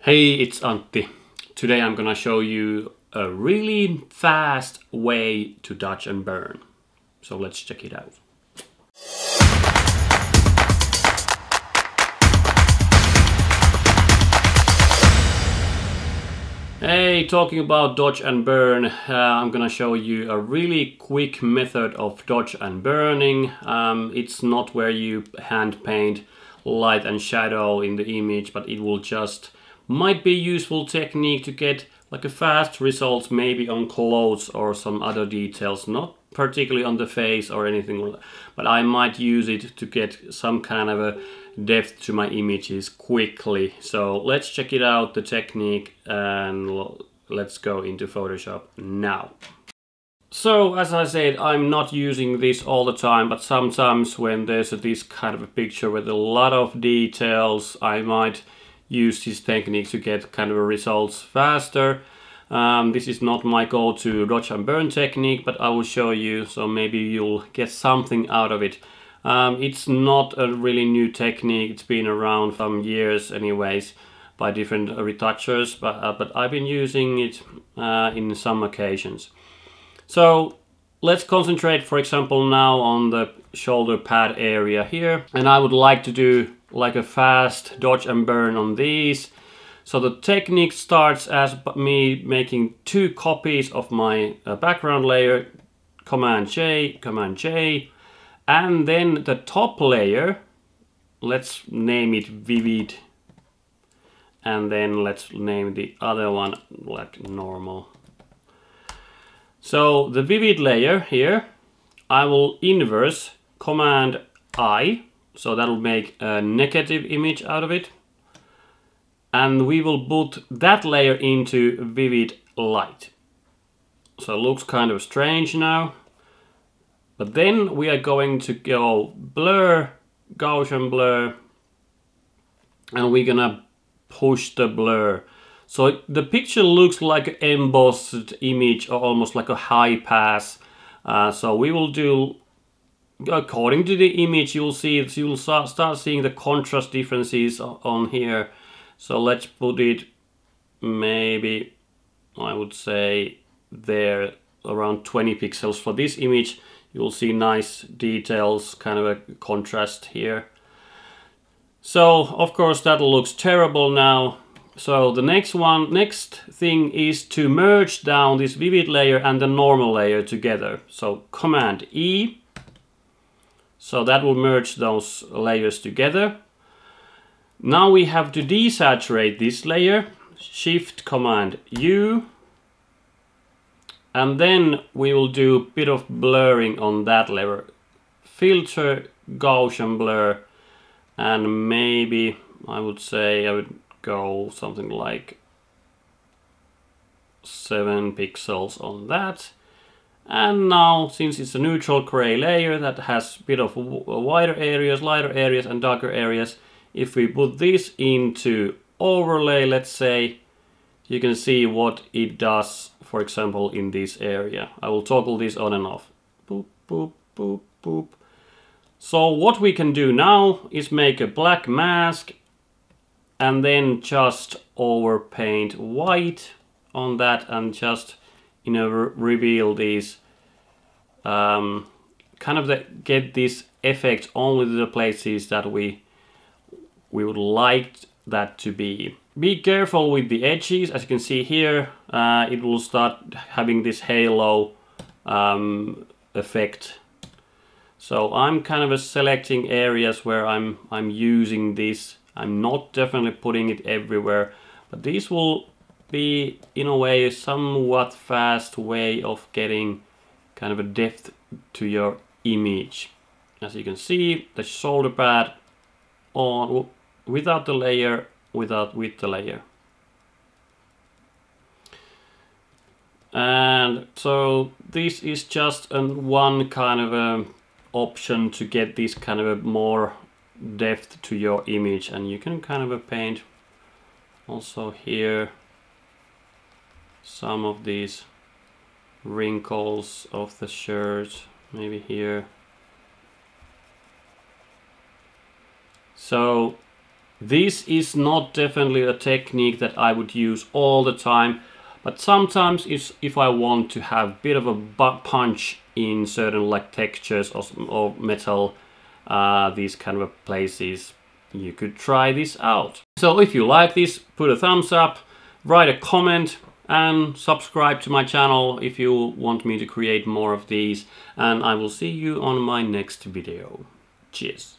Hey, it's Antti. Today I'm gonna show you a really fast way to dodge and burn. So let's check it out. Hey, talking about dodge and burn, I'm gonna show you a really quick method of dodge and burning. It's not where you hand paint light and shadow in the image, but it will just might be useful technique to get like a fast results maybe on clothes or some other details, not particularly on the face or anything, but I might use it to get some kind of a depth to my images quickly. So let's check it out, the technique, and let's go into Photoshop now. So as I said, I'm not using this all the time, but sometimes when there's this kind of a picture with a lot of details, I might use this technique to get kind of results faster. This is not my go-to dodge and burn technique, but I will show you, so maybe you'll get something out of it. It's not a really new technique, it's been around some years anyways by different retouchers, but I've been using it in some occasions. So let's concentrate, for example, now on the shoulder pad area here, and I would like to do like a fast dodge and burn on these. So the technique starts as me making two copies of my background layer, Command J, and then the top layer, let's name it Vivid, and then let's name the other one like normal. So the Vivid layer here, I will inverse Command I, so that'll make a negative image out of it. And we will put that layer into Vivid Light. So it looks kind of strange now. But then we are going to go blur, Gaussian blur, and we're gonna push the blur. So the picture looks like an embossed image or almost like a high pass. So we will do, according to the image, you'll start seeing the contrast differences on here. So let's put it maybe, I would say there, around 20 pixels for this image. You'll see nice details, kind of a contrast here. So of course that looks terrible now. So the next thing is to merge down this Vivid layer and the normal layer together. So Command E. So that will merge those layers together. Now we have to desaturate this layer, Shift Command U, and then we will do a bit of blurring on that layer. Filter, Gaussian blur, and maybe I would say I would go something like 7 pixels on that. And now, since it's a neutral gray layer that has a bit of wider areas, lighter areas and darker areas, if we put this into overlay, let's say, you can see what it does, for example, in this area. I will toggle this on and off. Boop, boop, boop, boop. So what we can do now is make a black mask and then just overpaint white on that and just, you know, reveal these, kind of get this effect only to the places that we would like that to be. Be careful with the edges. As you can see here, it will start having this halo effect. So I'm kind of selecting areas where I'm using this. I'm not definitely putting it everywhere, but these will be in a way a somewhat fast way of getting kind of a depth to your image. As you can see, the shoulder pad on without the layer, with the layer. And so this is just one kind of a option to get this kind of a more depth to your image, and you can kind of paint also here some of these wrinkles of the shirt, maybe here. So This is not definitely a technique that I would use all the time, but sometimes if I want to have a bit of a punch in certain like textures or metal, these kind of places, you could try this out. So if you like this, put a thumbs up, write a comment, and subscribe to my channel if you want me to create more of these, and I will see you on my next video. Cheers!